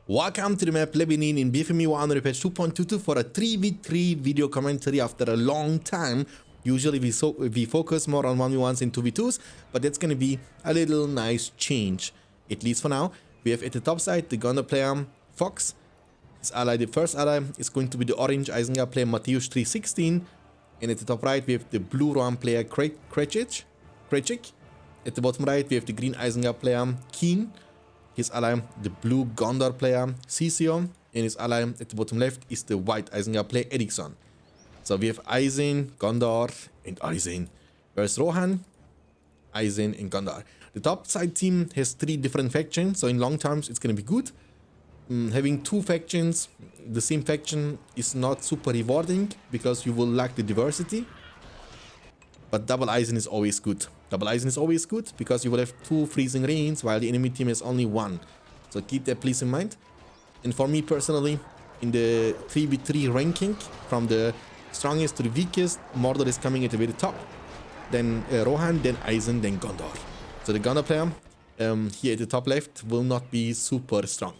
Welcome to the map Lebanon in BFME1 Patch 2.22 for a 3v3 video commentary after a long time. Usually we focus more on 1v1s and 2v2s, but that's going to be a little nice change. At least for now. We have at the top side the Gondor player Fox. His ally, the first ally, is going to be the orange Isengard player Mateusz 316. And at the top right we have the blue Rohan player Krejcik. At the bottom right we have the green Isengard player Keen. His ally, the blue Gondor player Sisio, and his ally at the bottom left is the white Isengard player Eriksson. So we have Eisen, Gondor, and Eisen. Whereas Rohan, Eisen, and Gondor. The top side team has 3 different factions, so in long terms it's going to be good. Having 2 factions, the same faction is not super rewarding because you will lack the diversity. But double Eisen is always good. Double Eisen is always good because you will have 2 freezing rains while the enemy team has only 1. So keep that please in mind. And for me personally, in the 3v3 ranking, from the strongest to the weakest, Mordor is coming at the very top. Then Rohan, then Eisen, then Gondor. So the Gondor player here at the top left will not be super strong.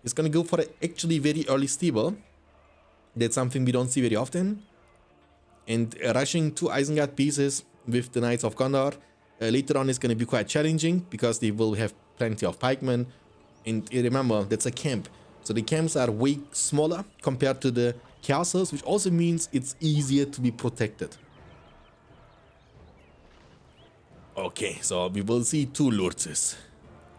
He's going to go for an actually very early stable. That's something we don't see very often. And rushing 2 Isengard pieces with the Knights of Gondor later on is going to be quite challenging because they will have plenty of pikemen. And remember, that's a camp. So the camps are way smaller compared to the castles, which also means it's easier to be protected. Okay, so we will see 2 Lords.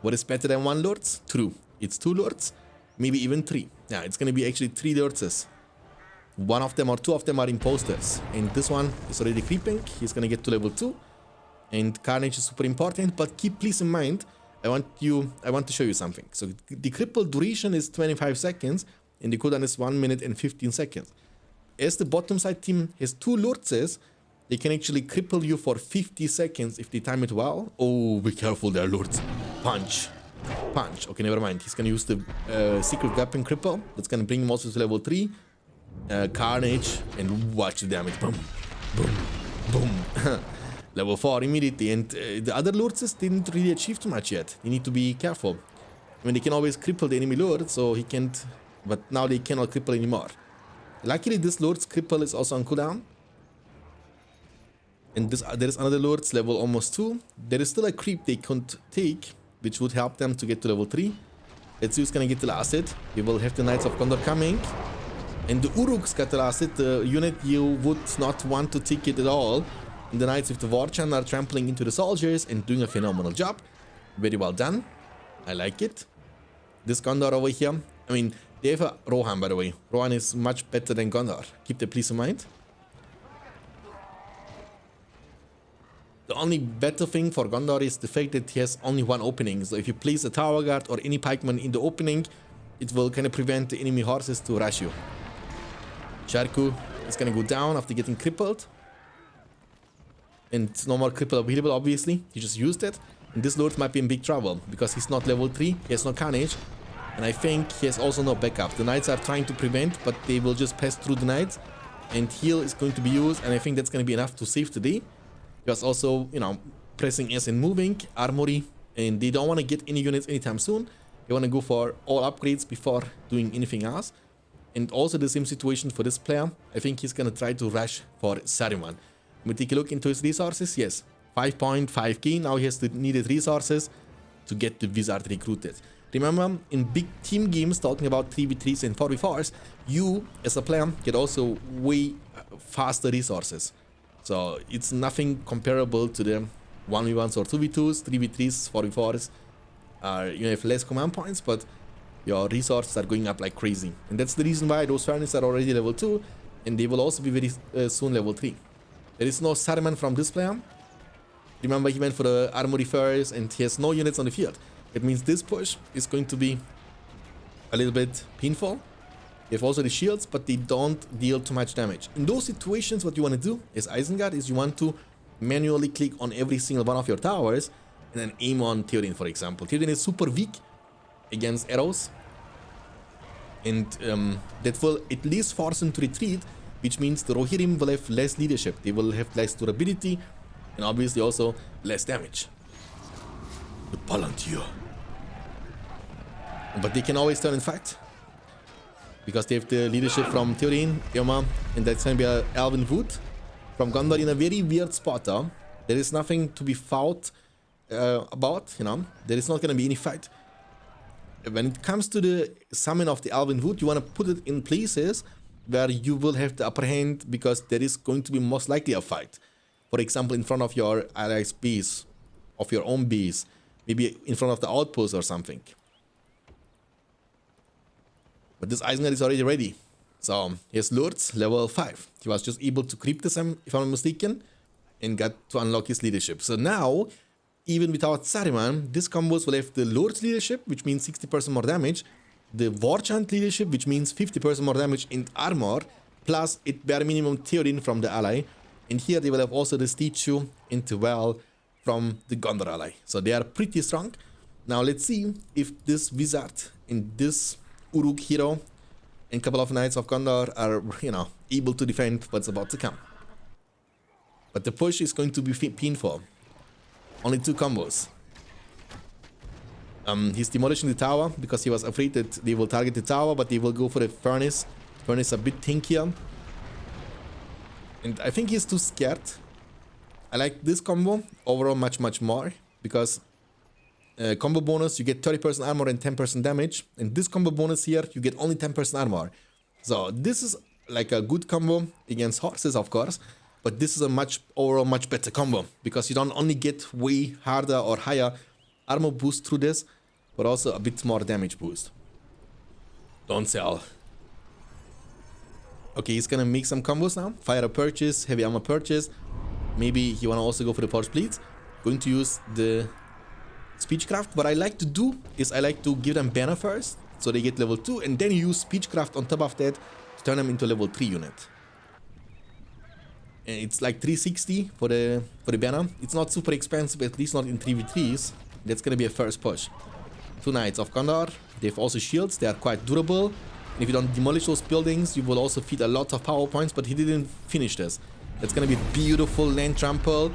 What is better than 1 Lords? True. It's 2 Lords, maybe even 3. Yeah, it's going to be actually 3 Lords. 1 of them or 2 of them are imposters, and this one is already creeping. He's gonna get to level 2, and Carnage is super important. But keep please in mind, I want to show you something. So the cripple duration is 25 seconds, and the cooldown is 1 minute and 15 seconds. As the bottom side team has 2 Lords, they can actually cripple you for 50 seconds if they time it well. Oh, be careful there, Lords. Punch. Okay, never mind. He's gonna use the secret weapon cripple. That's gonna bring him also to level 3. Carnage, and watch the damage. Boom, boom, boom. Level 4 immediately. And the other Lords didn't really achieve too much yet. You need to be careful. I mean, they can always cripple the enemy Lord, so he can't, but now they cannot cripple anymore. Luckily, this Lord's cripple is also on cooldown. And there is another Lord's level almost 2. There is still a creep they can't take, which would help them to get to level 3. Let's see who's gonna get the last hit. We will have the Knights of Gondor coming. And the Uruks got the last hit, the unit you would not want to take it at all. And the Knights with the Warchan are trampling into the soldiers and doing a phenomenal job. Very well done. I like it. This Gondor over here, I mean, they have a Rohan, by the way. Rohan is much better than Gondor. Keep that please in mind. The only better thing for Gondor is the fact that he has only 1 opening. So if you place a Tower Guard or any pikeman in the opening, it will kind of prevent the enemy horses to rush you. Sharku is gonna go down after getting crippled. And no more cripple available, obviously. He just used it. And this Lord might be in big trouble because he's not level 3, he has no Carnage. And I think he has also no backup. The Knights are trying to prevent, but they will just pass through the Knights. And heal is going to be used, and I think that's gonna be enough to save the day. Because also, you know, pressing S and moving, armory, and they don't want to get any units anytime soon. They want to go for all upgrades before doing anything else. And also the same situation for this player. I think he's gonna try to rush for Saruman. We take a look into his resources. Yes, 5.5k. Now he has the needed resources to get the wizard recruited. Remember, in big team games, talking about 3v3s and 4v4s, you as a player get also way faster resources. So it's nothing comparable to the 1v1s or 2v2s, 3v3s, 4v4s. You have less command points, but your resources are going up like crazy. And that's the reason why those furnaces are already level 2, and they will also be very soon level 3. There is no Saruman from this player. Remember, he went for the armory first, and he has no units on the field. It means this push is going to be a little bit painful. They have also the shields, but they don't deal too much damage. In those situations, what you want to do as Isengard is you want to manually click on every single one of your towers, and then aim on Theoden, for example. Theoden is super weak against arrows. And that will at least force him to retreat, which means the Rohirrim will have less leadership. They will have less durability, and obviously also less damage. The Palantir. But they can always turn and fight. Because they have the leadership from Theorin, Irma, and that's going to be Alvin Wood from Gondor in a very weird spot. There is nothing to be fought about, you know. There is not going to be any fight. When it comes to the summon of the Alvin Wood, you want to put it in places where you will have the upper hand because there is going to be most likely a fight. For example, in front of your allies' base, of your own base, maybe in front of the outpost or something. But this Isengard is already ready. So he has Lords, level 5. He was just able to creep this, if I'm not mistaken, and got to unlock his leadership. So now, even without Saruman, this combos will have the Lord's leadership, which means 60% more damage, the Warchant leadership, which means 50% more damage in armor, plus it bare minimum Theorin from the ally. And here they will have also the Stichu and Well from the Gondor ally. So they are pretty strong. Now let's see if this Wizard and this Uruk hero and couple of Knights of Gondor are, you know, able to defend what's about to come. But the push is going to be painful. Only 2 combos. He's demolishing the tower because he was afraid that they will target the tower, but they will go for the furnace. Furnace a bit tankier. And I think he's too scared. I like this combo overall much more because combo bonus, you get 30% armor and 10% damage. And this combo bonus here, you get only 10% armor. So this is like a good combo against horses, of course. But this is a overall much better combo. Because you don't only get way harder or higher armor boost through this, but also a bit more damage boost. Don't sell. Okay, he's gonna make some combos now. Fire a purchase, heavy armor purchase. Maybe he wanna also go for the forge bleeds. Going to use the Speechcraft. What I like to do is I like to give them banner first, so they get level 2, and then you use Speechcraft on top of that to turn them into level 3 unit. And it's like 360 for the banner. It's not super expensive, at least not in 3v3s. That's gonna be a first push. 2 Knights of Gondor. They have also shields. They are quite durable. And if you don't demolish those buildings, you will also feed a lot of power points. But he didn't finish this. That's gonna be beautiful land trample.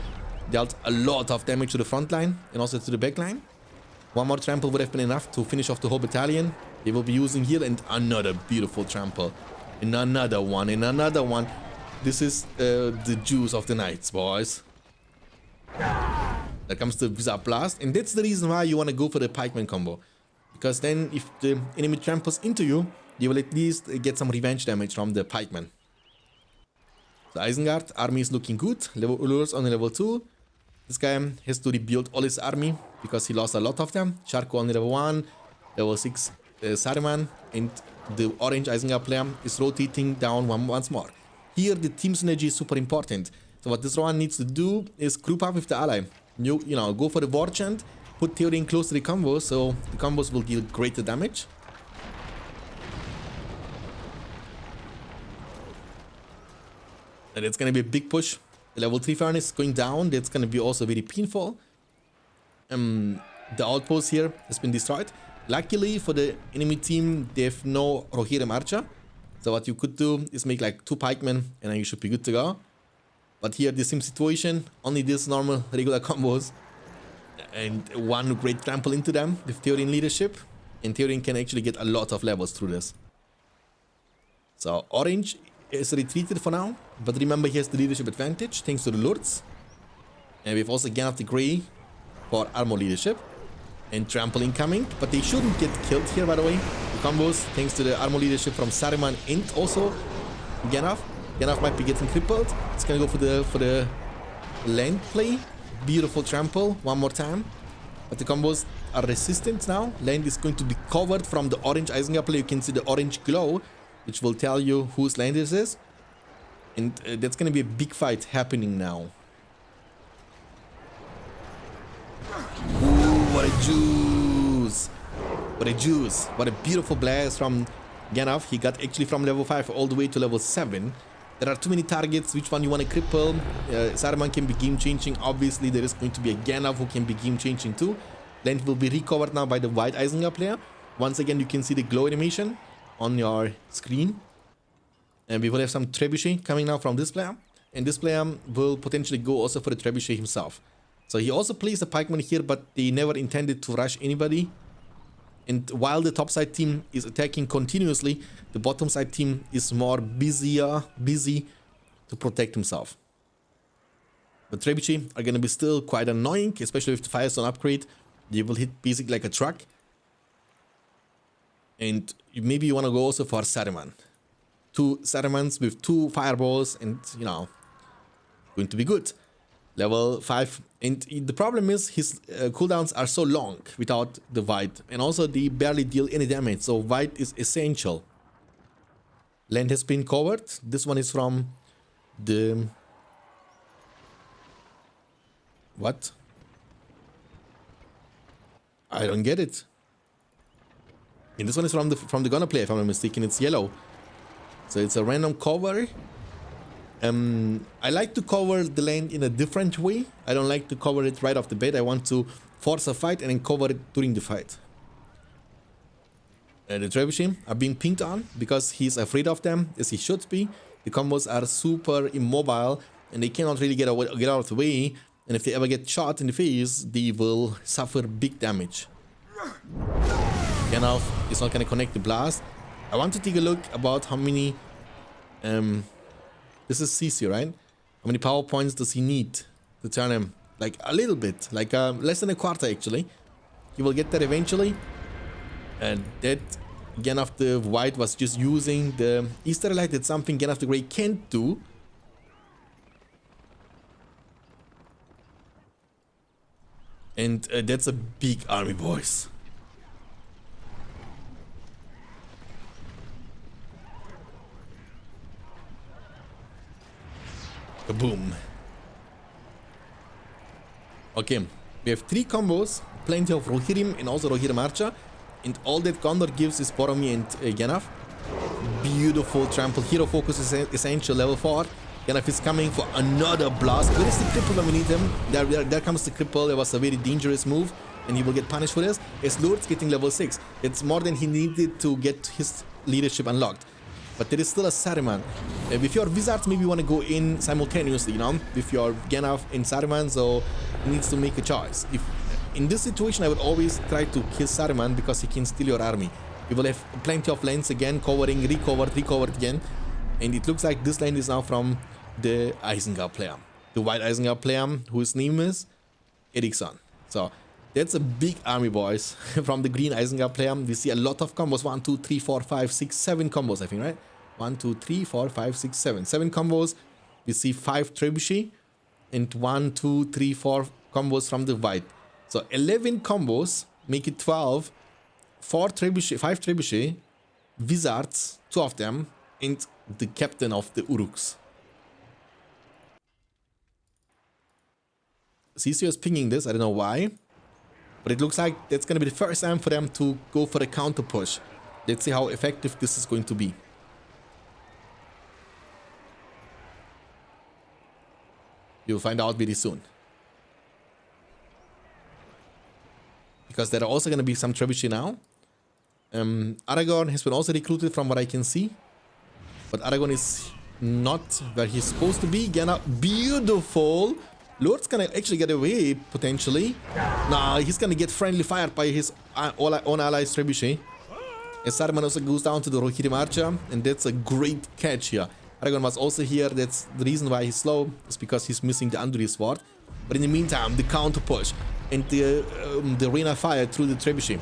Dealt a lot of damage to the front line and also to the back line. One more trample would have been enough to finish off the whole battalion. They will be using here, and another beautiful trample. And another one, and another one. This is the juice of the Knights, boys. There comes the Wizard Blast, and that's the reason why you want to go for the Pikeman combo. Because then if the enemy tramples into you, you will at least get some revenge damage from the Pikeman. The Isengard army is looking good. Level Ulurs on level 2. This guy has to rebuild all his army because he lost a lot of them. Sharko on level 1. Level 6 Saruman. And the orange Isengard player is rotating down once more. Here the team synergy is super important. So what this Rohan needs to do is group up with the ally. You know, go for the Warchant. Put Theorin close to the combos, so the combos will deal greater damage. And it's gonna be a big push. The level 3 furnace going down. That's gonna be also very painful. The outpost here has been destroyed. Luckily for the enemy team, they have no Rohirrim Archer. So what you could do is make like 2 pikemen, and then you should be good to go. But here, the same situation, only this normal regular combos, and 1 great trample into them with Theorin leadership. And Theorin can actually get a lot of levels through this. So orange is retreated for now, but remember he has the leadership advantage thanks to the Lords. And we've also Gandalf the Grey for armor leadership. And trample incoming, but they shouldn't get killed here, by the way. The combos, thanks to the armor leadership from Saruman and also Gandalf. Gandalf might be getting crippled. It's gonna go for the land play. Beautiful trample, one more time. But the combos are resistant now. Land is going to be covered from the orange Isengard play. You can see the orange glow, which will tell you whose land this is. And that's gonna be a big fight happening now. Ooh, what a juice! What a juice! What a beautiful blast from Gandalf. He got actually from level 5 all the way to level 7. There are too many targets. Which one you want to cripple? Saruman can be game-changing. Obviously, there is going to be a Gandalf who can be game-changing too. Land will be recovered now by the white Isengard player. Once again, you can see the glow animation on your screen. And we will have some trebuchet coming now from this player. And this player will potentially go also for the trebuchet himself. So he also plays the pikeman here, but they never intended to rush anybody. And while the top side team is attacking continuously, the bottom side team is more busy to protect himself. The trebuchet are going to be still quite annoying, especially with the Firestone upgrade. They will hit basically like a truck. And maybe you want to go also for Saruman. 2 Sarumans with 2 fireballs and, you know, going to be good. Level 5. And the problem is his cooldowns are so long without the White. And also they barely deal any damage. So White is essential. Land has been covered. This one is from the... What? I don't get it. And this one is from the Gunner player, if I'm not mistaken. It's yellow. So it's a random cover. I like to cover the land in a different way. I don't like to cover it right off the bat. I want to force a fight and then cover it during the fight. The trebuchet are being pinged on because he's afraid of them, as he should be. The combos are super immobile and they cannot really get out of the way. And if they ever get shot in the face, they will suffer big damage. Gandalf is not going to connect the blast. I want to take a look about how many... this is CC, right? How many power points does he need to turn him? Like a little bit, like less than a quarter actually. He will get there eventually. And that Gandalf the White was just using the Easter Light. That's something Gandalf the Grey can't do. And that's a big army, boys. Kaboom. Okay, we have 3 combos, plenty of Rohirrim and also Rohirrim Archer. And all that Gondor gives is Boromir and Gandalf. Beautiful trample. Hero focus is essential, level 4. Gandalf is coming for another blast. Where is the cripple when we need him? There comes the cripple. That was a very dangerous move. And he will get punished for this. As Lord's getting level 6. It's more than he needed to get his leadership unlocked. But there is still a Saruman. With your wizards, maybe you want to go in simultaneously, you know, with your Gandalf and Saruman, so he needs to make a choice. If in this situation, I would always try to kill Saruman because he can steal your army. You will have plenty of lands again, covering, recovered again. And it looks like this land is now from the Isengard player. The white Isengard player, whose name is Eriksson. So that's a big army, boys. From the green Isengard player, we see a lot of combos. 1, 2, 3, 4, 5, 6, 7 combos, I think, right? 1, 2, 3, 4, 5, 6, 7. 7 combos. We see 5 trebuchet and 1, 2, 3, 4 combos from the white. So 11 combos make it 12. 4 trebuchet, 5 trebuchet, wizards, 2 of them, and the captain of the Uruks. CCO is pinging this, I don't know why. But it looks like that's going to be the first time for them to go for a counter push. Let's see how effective this is going to be. You'll find out very soon. Because there are also going to be some trebuchet now. Aragorn has been also recruited from what I can see. But Aragorn is not where he's supposed to be. Gonna beautiful. Lord's gonna actually get away, potentially. Nah, he's gonna get friendly fired by his own allies trebuchet. As Saruman also goes down to the Rohirrim Archer, and that's a great catch here. Aragorn was also here. That's the reason why he's slow. It's because he's missing the Anduril sword. But in the meantime, the counter push and the rain of fire through the trebuchet.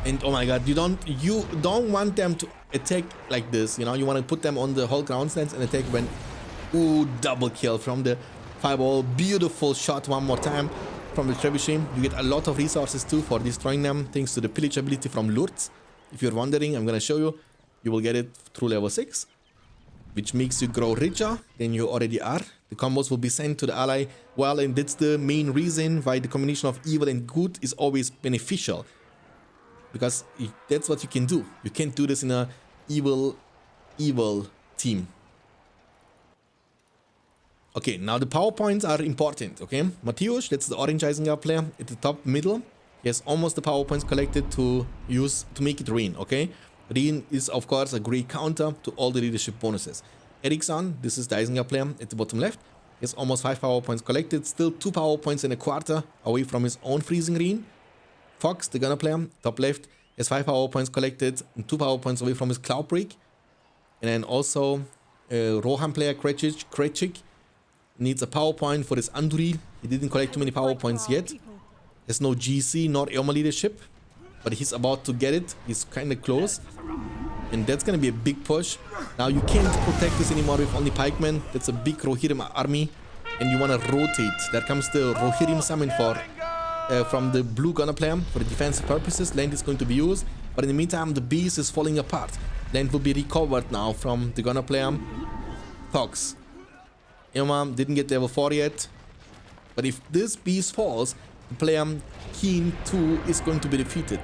And oh my god, you don't want them to attack like this. You know, you want to put them on the whole ground stance and attack when... Ooh, double kill from the fireball. Beautiful shot one more time from the trebuchet. You get a lot of resources too for destroying them, thanks to the pillage ability from Lurtz. If you're wondering, I'm gonna show you. You will get it through level 6, which makes you grow richer than you already are. The combos will be sent to the ally. Well, and that's the main reason why the combination of evil and good is always beneficial. Because that's what you can do. You can't do this in a evil team. Okay, now the power points are important, okay? Mateusz, that's the orange Isengard player at the top middle. He has almost the power points collected to use to make it rain, okay? Rain is, of course, a great counter to all the leadership bonuses. Eriksson, this is the Isengard player at the bottom left. He has almost 5 power points collected. Still 2 power points and a quarter away from his own freezing rain. Fox, the gunner player, top left, has 5 power points collected and 2 power points away from his cloud break. And then also Rohan player Krejcik needs a power point for his Anduril. He didn't collect too many power points yet. Has no GC nor Eoma leadership, but he's about to get it. He's kind of close, and that's gonna be a big push. Now you can't protect this anymore with only pikemen. That's a big Rohirrim army, and you wanna rotate. There comes the Rohirrim summon for from the blue gunner player for the defensive purposes. Land is going to be used, but in the meantime the beast is falling apart. Land will be recovered now from the gunner player. Fox. Eoma didn't get level 4 yet, but if this beast falls, the player Keen 2 is going to be defeated.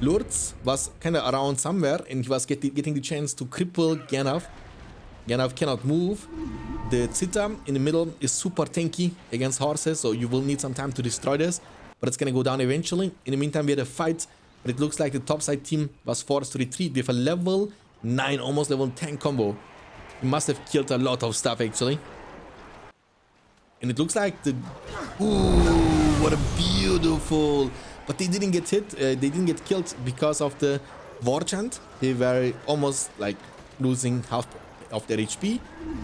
Lurtz was kind of around somewhere, and he was getting the chance to cripple Gandalf. Gandalf cannot move. The Zita in the middle is super tanky against horses, so you will need some time to destroy this, but it's gonna go down eventually. In the meantime, we had a fight, but it looks like the topside team was forced to retreat with a level 9, almost level 10 combo. He must have killed a lot of stuff actually. And it looks like the... Ooh, what a beautiful... But they didn't get hit, they didn't get killed because of the war chant. They were almost like losing half of their HP.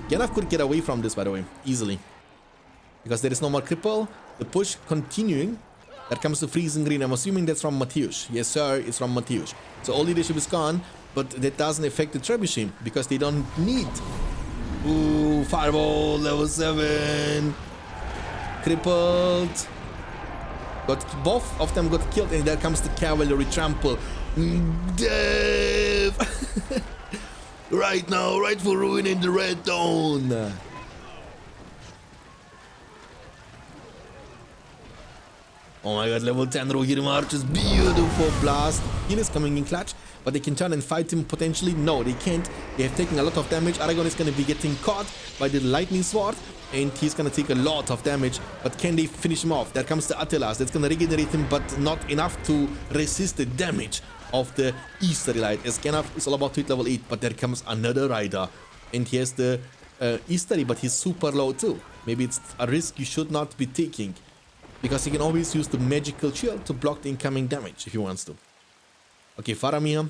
Gandalf could get away from this, by the way, easily. Because there is no more cripple. The push continuing. That comes to freezing green. I'm assuming that's from Mateusz. Yes, sir, it's from Mateusz. So all leadership is gone, but that doesn't affect the trebuchet because they don't need... Ooh, fireball, level 7. Crippled. Both of them got killed, and there comes the cavalry trample. Death! Right now, right for ruining the red zone. Oh my god, level 10 Rohirrim archers, beautiful blast. Heal is coming in clutch, but they can turn and fight him potentially. No, they can't. They have taken a lot of damage. Aragorn is going to be getting caught by the lightning sword, and he's going to take a lot of damage. But can they finish him off? There comes the Attilas. That's going to regenerate him, but not enough to resist the damage of the Easterly Light. As Gandalf is all about to hit level 8, but there comes another rider, and he has the Easterly, but he's super low too. Maybe it's a risk you should not be taking, because he can always use the magical shield to block the incoming damage if he wants to. Okay, Faramir.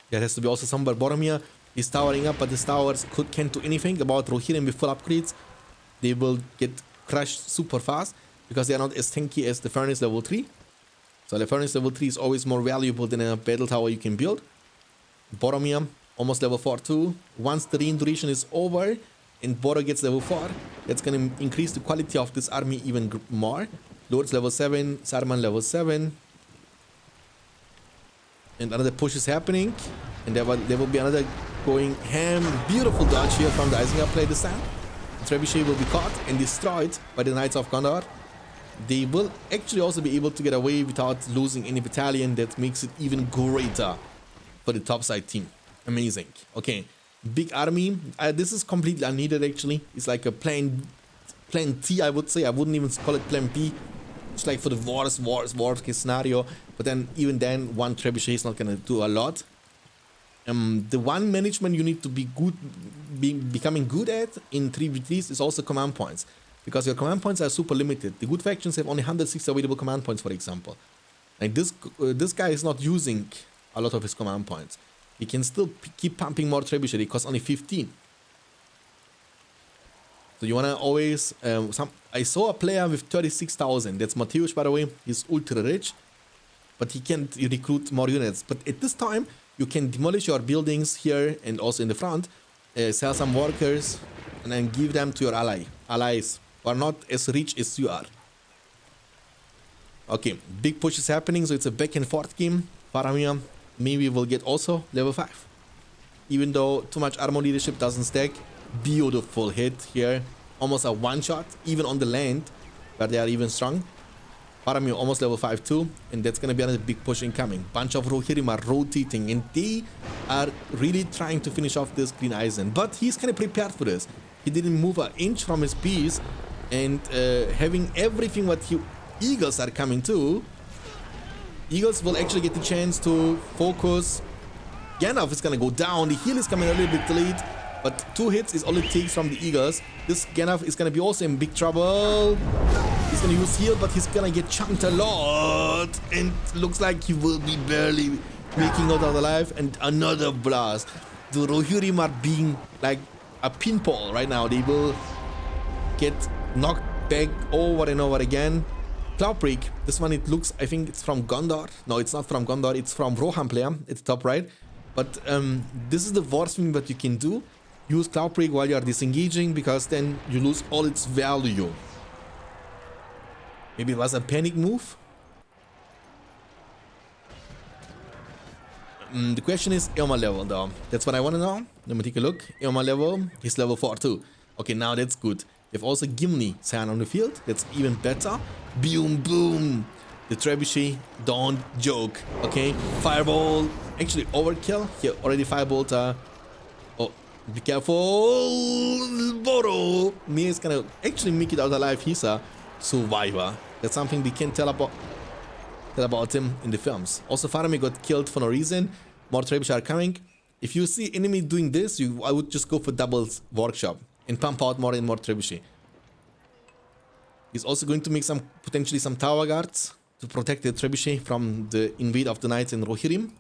There has to be also some Boromir. He's towering up, but his towers can't do anything about Rohirrim with full upgrades. They will get crushed super fast because they are not as tanky as the Furnace level 3. So the Furnace level 3 is always more valuable than a battle tower you can build. Boromir, almost level 4 too. Once the rain duration is over and Boro gets level 4, that's going to increase the quality of this army even more. Lord's level 7, Saruman level 7. And another push is happening. And there will be another going ham. Beautiful dodge here from the Isengard player this time. The Trebuchet will be caught and destroyed by the Knights of Gondor. They will actually also be able to get away without losing any battalion. That makes it even greater for the topside team. Amazing. Okay. Big army. This is completely unneeded actually. It's like a plan T, I would say. I wouldn't even call it plan B. It's like for the worst case scenario. But then even then, one trebuchet is not gonna do a lot. The one management you need to be becoming good at in 3v3s is also command points, because your command points are super limited. The good factions have only 106 available command points, for example. Like this guy is not using a lot of his command points. He can still keep pumping more trebuchet. It costs only 15. So you wanna always I saw a player with 36,000. That's Mateusz, by the way. He's ultra rich, but he can't recruit more units. But at this time, you can demolish your buildings here and also in the front, sell some workers, and then give them to your allies who are not as rich as you are. Okay, big push is happening, so it's a back and forth game. Faramir maybe will get also level 5. Even though too much armor leadership doesn't stack. Beautiful hit here. Almost a one-shot, even on the land, where they are even strong. Faramir almost level 5 too, and that's gonna be another big push incoming. Bunch of Rohirrim are rotating, and they are really trying to finish off this Green Eisen. But he's kind of prepared for this. He didn't move an inch from his piece, and having everything what Eagles are coming to, Eagles will actually get the chance to focus. Gandalf is gonna go down. The heal is coming a little bit delayed, but 2 hits is all it takes from the Eagles. This Gandalf is gonna be also in big trouble. He's gonna use heal, but he's gonna get chunked a lot. lot, and looks like he will be barely making out alive. And another blast. The Rohirrim are being like a pinball right now. They will get knocked back over and over again. Cloudbreak, this one, it looks, I think it's from Gondor. No, it's not from Gondor, it's from Rohan player. It's top right. But this is the worst thing that you can do. Use Cloudbreak while you are disengaging, because then you lose all its value. Maybe it was a panic move. The question is Eomer level though. That's what I want to know. Let me take a look. Eomer level, he's level 4 too. Okay, now that's good. You've also Gimli Cyan on the field. That's even better. Boom, boom. The trebuchet, don't joke. Okay, fireball. Actually, overkill. Here, already fireball. Oh, be careful. Boro. Mia is gonna actually make it out alive. He's a survivor. That's something we can tell about him in the films. Also, Faramir got killed for no reason. More trebuchet are coming. If you see enemy doing this, I would just go for doubles workshop and pump out more and more trebuchet. He's also going to make potentially some tower guards to protect the trebuchet from the invade of the knights and Rohirrim.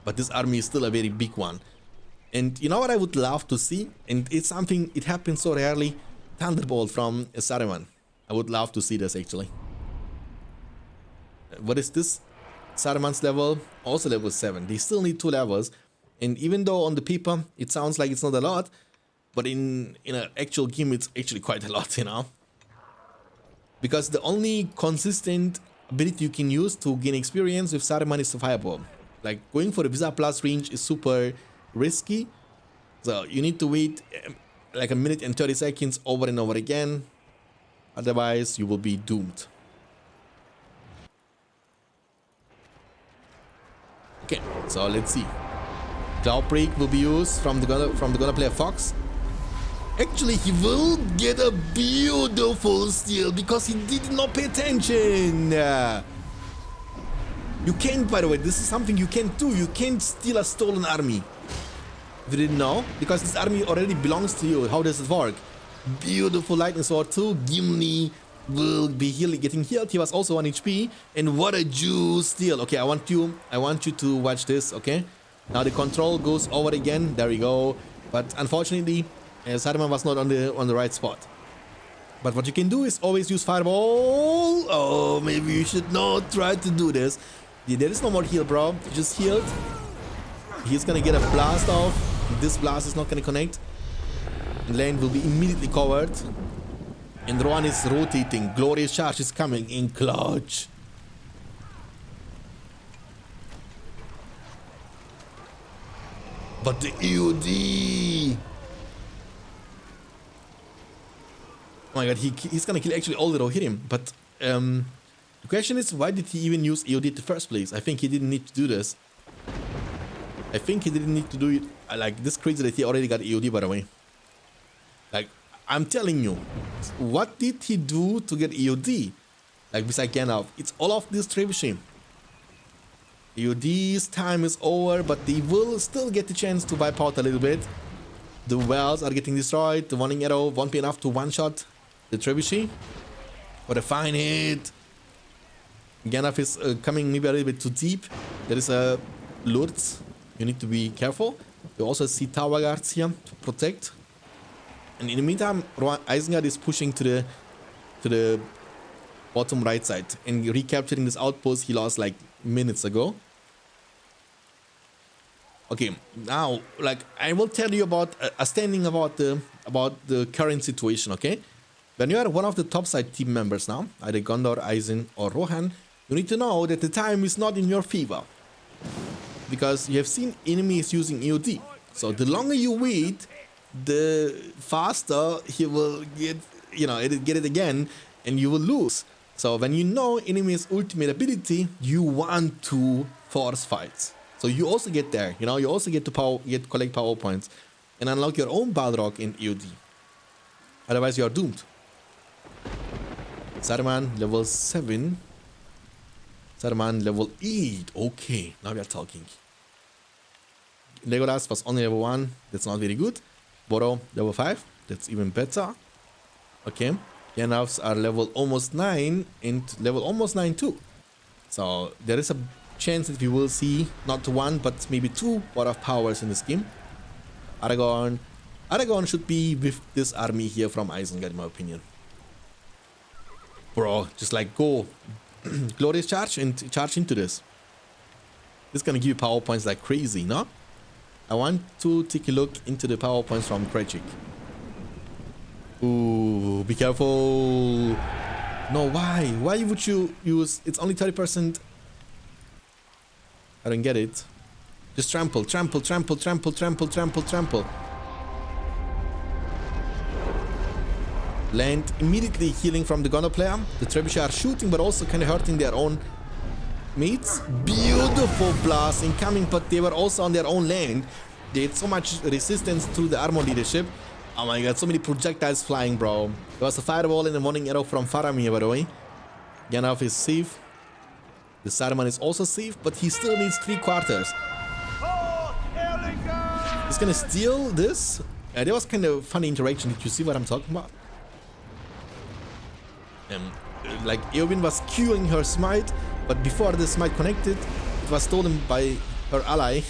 But this army is still a very big one. And you know what I would love to see? And it's something, it happens so rarely. Thunderbolt from Saruman. I would love to see this actually. What is this? Saruman's level, also level 7. They still need 2 levels. And even though on the paper it sounds like it's not a lot, but in an actual game it's actually quite a lot, you know. Because the only consistent ability you can use to gain experience with Saruman is the fireball. Like going for the Visa Plus range is super risky. So you need to wait like a minute and 30 seconds over and over again. Otherwise you will be doomed. Okay, so let's see. Cloudbreak will be used from the gonna player Fox. Actually, he will get a beautiful steal because he did not pay attention. You can't, by the way, this is something you can't do. You can't steal a stolen army. If you didn't know, because this army already belongs to you. How does it work? Beautiful lightning sword too. Gimli will be getting healed. He was also 1 HP. And what a juice steal. Okay, I want you to watch this, okay? Now the control goes over again. There we go. But unfortunately, Saruman was not on the right spot. But what you can do is always use fireball. Oh, maybe you should not try to do this. There is no more heal, bro. He just healed. He's gonna get a blast off. This blast is not gonna connect. Lane will be immediately covered. And Rohan is rotating. Glorious charge is coming in clutch. But the EOD. Oh my god, he's gonna kill actually all the Rohirrim. But the question is, why did he even use EOD in the first place? I think he didn't need to do this. I think he didn't need to do it. Like, this crazy that he already got EOD, by the way. Like, I'm telling you, what did he do to get EOD? Like, besides Gandalf, it's all of this trebuchet. EOD's time is over, but they will still get the chance to wipe out a little bit. The wells are getting destroyed. The warning arrow won't be enough to one-shot the trebuchet. What a fine hit. Gandalf is coming maybe a little bit too deep. There is a lotr. You need to be careful. You also see tower guards here to protect. And in the meantime, Isengard is pushing to the bottom right side and recapturing this outpost he lost like minutes ago. Okay, now like I will tell you about a standing about the current situation. Okay, when you are one of the top side team members now, either Gondor, Eisen, or Rohan, you need to know that the time is not in your favor, because you have seen enemies using EOD. So the longer you wait, the faster he will get it again, and you will lose. So when you know enemy's ultimate ability, you want to force fights. So you also get there, you also get to collect power points and unlock your own Balrog in EOD. Otherwise you are doomed. Saruman level 7. Saruman level 8. Okay, now we are talking. Legolas was only level 1. That's not very good. Boro level 5. That's even better. Okay. Gandalfs are level almost 9 and level almost 9 too. So there is a chance that we will see not one but maybe two War of Powers in this game. Aragorn should be with this army here from Isengard, in my opinion. Bro, just like go glorious charge and charge into this. This is gonna give you power points like crazy, no? I want to take a look into the power points from Krejcik. Ooh, be careful. No, why? Why would you use... It's only 30%. I don't get it. Just trample, trample, trample, trample, trample, trample, trample. Land immediately healing from the Gondor player. The Trebuchet are shooting but also kind of hurting their own mates. Beautiful blast incoming, but they were also on their own land. They had so much resistance through the armor leadership. Oh my god, so many projectiles flying, bro. There was a fireball and a warning arrow from Faramir, by the way. Gandalf is safe. The Saruman is also safe, but he still needs 3/4. He's gonna steal this. There was kind of funny interaction. Did you see what I'm talking about? Like Eowyn was queuing her smite, but before the smite connected, it was stolen by her ally.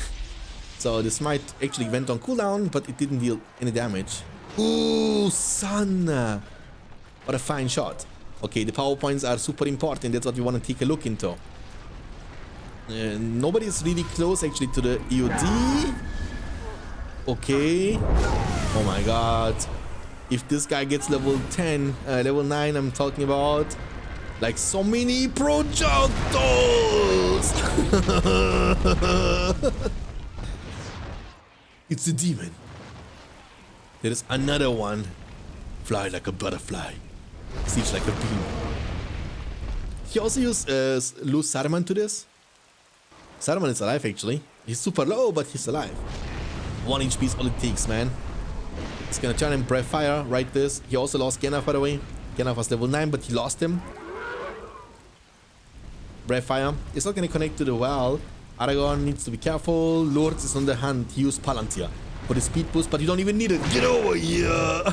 So the smite actually went on cooldown, but it didn't deal any damage. Ooh, son! What a fine shot. Okay, the power points are super important. That's what we want to take a look into. Nobody is really close actually to the EOD. Okay. Oh my god. If this guy gets level 10, level 9, I'm talking about. Like so many projectiles! It's a demon. There is another one. Fly like a butterfly. Siege like a bee. He also used lose Saruman to this. Saruman is alive actually. He's super low, but he's alive. 1 HP is all it takes, man. It's gonna turn him Breath Fire, right this. He also lost Gandalf, by the way. Gandalf was level 9, but he lost him. Breath Fire. It's not gonna connect to the well. Aragorn needs to be careful. Lord is on the hunt. He used Palantir for the speed boost, but you don't even need it. Get over here!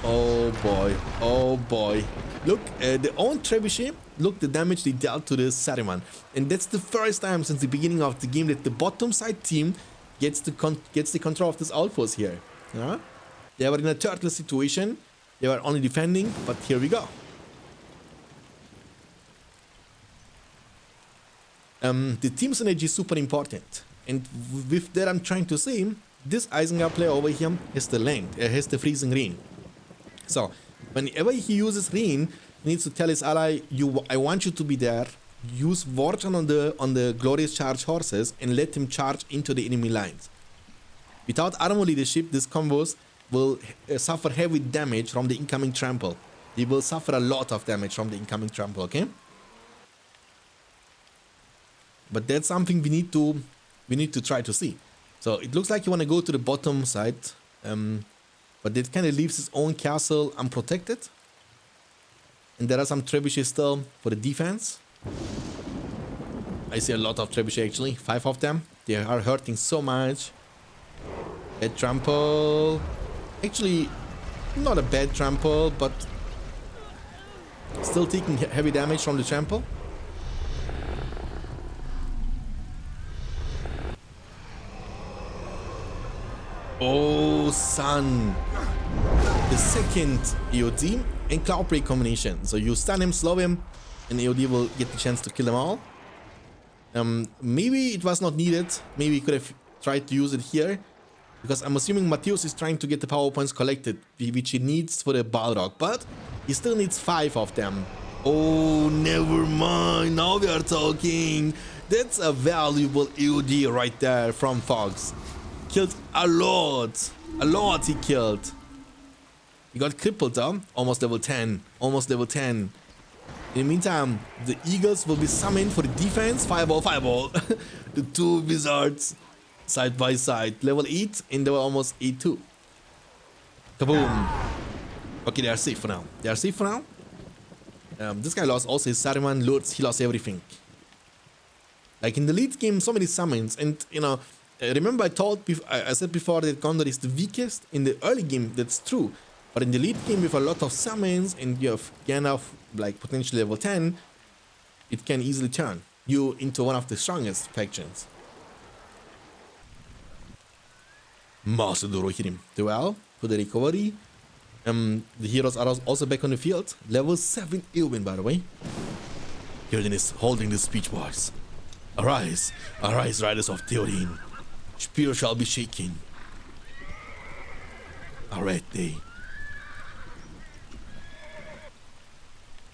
Oh boy. Oh boy. Look, their own Trebuchet. Look, the damage they dealt to the Saruman. And that's the first time since the beginning of the game that the bottom side team gets the control of this outpost here. Yeah? They were in a turtle situation. They were only defending, but here we go. The team synergy is super important. And with that I'm trying to say, this Isengard player over here has the land, has the freezing rain. So, whenever he uses rain, he needs to tell his ally, I want you to be there. Use Vorchan on the glorious charge horses and let him charge into the enemy lines. Without armor leadership, these combos will suffer heavy damage from the incoming trample. They will suffer a lot of damage from the incoming trample, okay? But that's something we need to try to see. So it looks like you want to go to the bottom side, but that kind of leaves his own castle unprotected. And there are some trebuchets still for the defense. I see a lot of trebuchet actually, 5 of them. They are hurting so much. Bad trample. Actually, not a bad trample, but still taking heavy damage from the trample. Oh, son. The second EOD and Cloudbreak combination. So you stun him, slow him, and EOD will get the chance to kill them all. Maybe it was not needed. Maybe he could have tried to use it here. Because I'm assuming Matthäus is trying to get the power points collected, which he needs for the Balrog. But he still needs 5 of them. Oh, never mind. Now we are talking. That's a valuable EOD right there from Fox. Killed a lot. A lot he killed. He got crippled, huh? Almost level 10. Almost level 10. In the meantime, the Eagles will be summoned for the defense. Fireball, fireball. The 2 wizards side by side. Level 8 and they were almost 8 too. Kaboom. Okay, they are safe for now. They are safe for now. This guy lost also his Saruman, Lords. He lost everything. Like in the late game, so many summons. And, you know, remember I said before that Gondor is the weakest in the early game. That's true. But in the late game with a lot of summons and you have Gandalf like potentially level 10, it can easily turn you into one of the strongest factions. Master the Rohirrim. Duel for the recovery. The heroes are also back on the field. Level 7 Eowyn, by the way. Theoden is holding the speech voice. Arise, arise, riders of Theoden. Spear shall be shaken. A red day.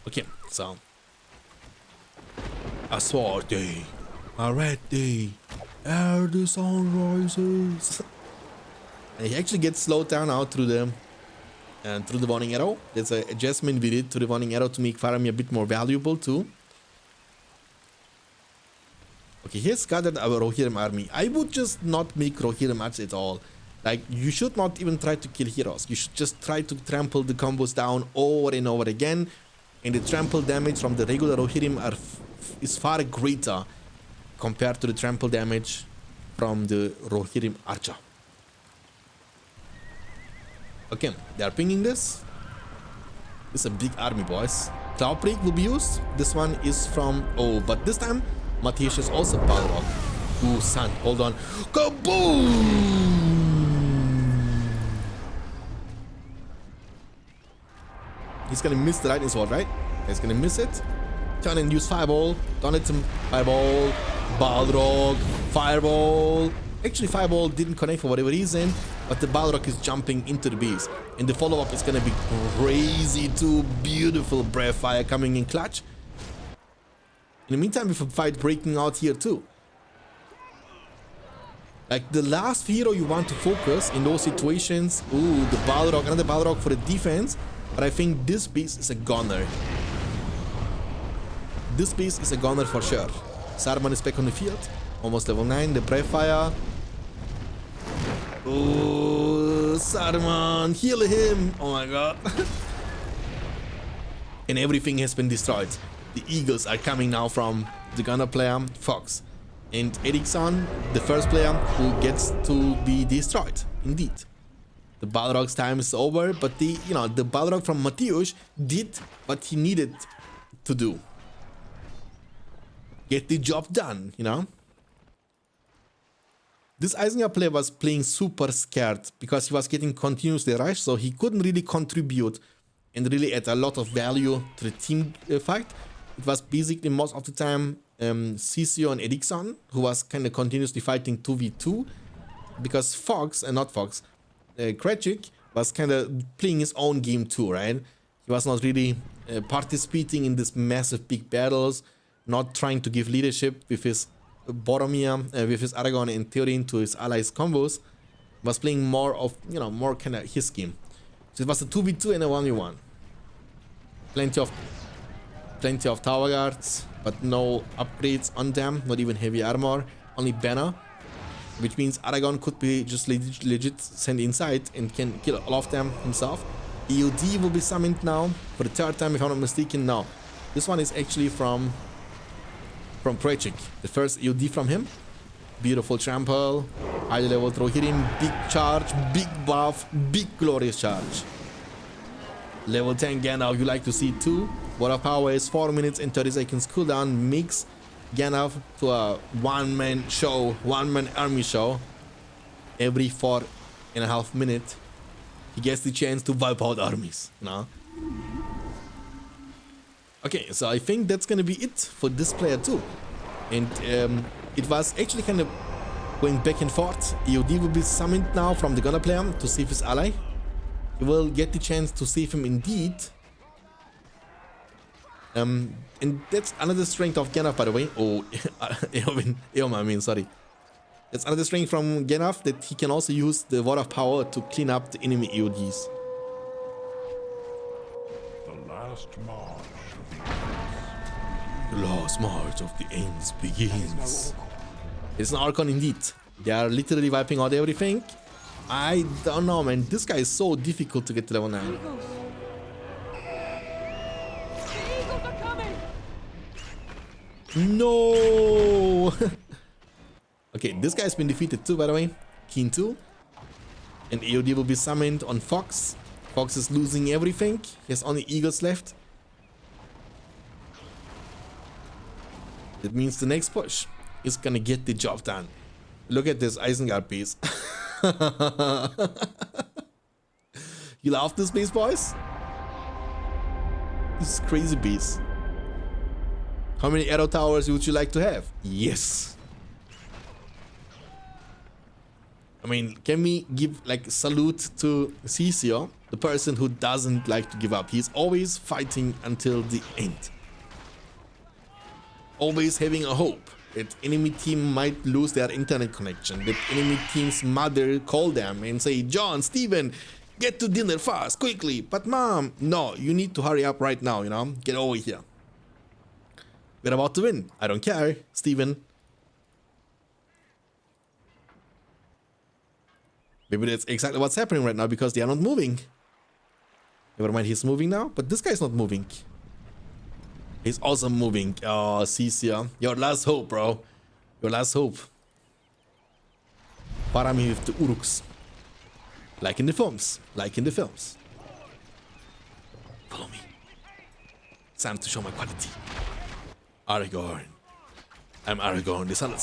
Okay, so. A sword day. A red day. Ere the sun rises. And he actually gets slowed down now through the warning arrow. There's an adjustment we did to the warning arrow to make Faramir a bit more valuable too. Okay, here's gathered our Rohirrim army. I would just not make Rohirrim much at all. Like, you should not even try to kill heroes. You should just try to trample the combos down over and over again. And the trample damage from the regular Rohirrim is far greater compared to the trample damage from the Rohirrim archer. Okay, they are pinging this. It's a big army, boys. Cloudbreak will be used. This one is from... Oh, but this time, Matthias is also Balrog. Ooh, son, hold on. Kaboom! He's gonna miss the lightning sword, right? He's gonna miss it. Turn and use Fireball. Done it to Fireball. Balrog. Fireball. Actually, Fireball didn't connect for whatever reason, but the Balrog is jumping into the base. And the follow-up is gonna be crazy too. Beautiful Breath Fire coming in clutch. In the meantime, we have a fight breaking out here too. Like the last hero you want to focus in those situations. Ooh, the Balrog, another Balrog for the defense. But I think this base is a gunner. This base is a gunner for sure. Saruman is back on the field. Almost level 9. The Breath Fire. Oh, Saruman, heal him. Oh my god. And everything has been destroyed. The eagles are coming now from the gunner player, Fox. And Eriksson, the first player who gets to be destroyed. Indeed. The Balrog's time is over, but the Balrog from Mateusz did what he needed to do. Get the job done, you know. This Eisinger player was playing super scared because he was getting continuously rushed, so he couldn't really contribute and really add a lot of value to the team fight. It was basically most of the time Sisio and Eriksson who was kind of continuously fighting 2v2 because Fox, not Fox, Kretschik was kind of playing his own game too, right? He was not really participating in these massive big battles, not trying to give leadership with his Boromir, with his Aragorn and Theoden to his allies combos. Was playing more of, more kind of his game. So it was a 2v2 and a 1v1. Plenty of tower guards, but no upgrades on them, not even heavy armor, only banner. Which means Aragorn could be just legit sent inside and can kill all of them himself. EOD will be summoned now for the third time if I'm not mistaken. Now, this one is actually from Kretschik. The first EOD from him. Beautiful trample, high level Rohirrim, big charge, big buff, big glorious charge. Level 10 Gandalf you like to see too. Water power is 4 minutes and 30 seconds cooldown, makes Gandalf to a one-man show, one-man army show. Every 4.5 minutes, he gets the chance to wipe out armies. Okay, so I think that's gonna be it for this player too. And it was actually kind of going back and forth. EOD will be summoned now from the gunner player to save his ally. He will get the chance to save him indeed. And that's another strength of Gandalf, by the way. Oh, Eowyn, sorry. That's another strength from Gandalf, that he can also use the Word of Power to clean up the enemy EODs. The last march of the Ents. The last march of the Ents begins. It's an Archon indeed. They are literally wiping out everything. I don't know, man. This guy is so difficult to get to level 9. No! Okay, this guy's been defeated too, by the way. Keen 2. And EOD will be summoned on Fox. Fox is losing everything. He has only eagles left. That means the next push is gonna get the job done. Look at this Isengard piece. You love this piece, boys? This is crazy piece. How many arrow towers would you like to have? Yes. I mean, can we give like salute to Cecil, the person who doesn't like to give up? He's always fighting until the end. Always having a hope that enemy team might lose their internet connection, that enemy team's mother call them and say, John, Steven, get to dinner fast, quickly. But mom, no, you need to hurry up right now, you know, get over here. We're about to win. I don't care, Steven. Maybe that's exactly what's happening right now because they are not moving. Never mind, he's moving now, but this guy's not moving. He's also moving. Oh, Cecil, your last hope, bro. Your last hope. Parami with the Uruks. Like in the films. Like in the films. Follow me. It's time to show my quality. Aragorn. I'm Aragorn, the son of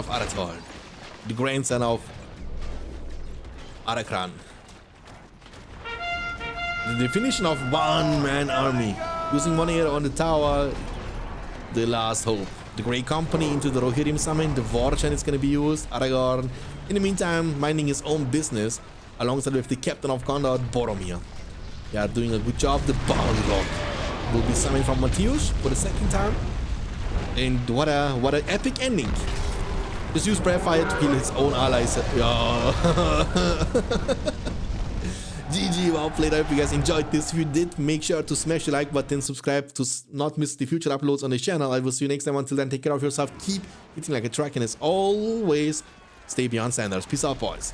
Arathorn. The grandson of Aragorn. The definition of one-man army. Using one arrow on the tower. The last hope. The Grey Company into the Rohirrim summon. The Vorchan is going to be used. Aragorn. In the meantime, minding his own business. Alongside with the Captain of Gondor, Boromir. They are doing a good job. The Balrog will be summoned from Mateusz for the second time. And what an epic ending. Just use Prayer Fire to kill his own allies. GG, well played. I hope you guys enjoyed this. If you did, make sure to smash the like button, subscribe to not miss the future uploads on the channel. I will see you next time. Until then, take care of yourself, keep hitting like a truck, and as always, stay beyond standards. Peace out, boys.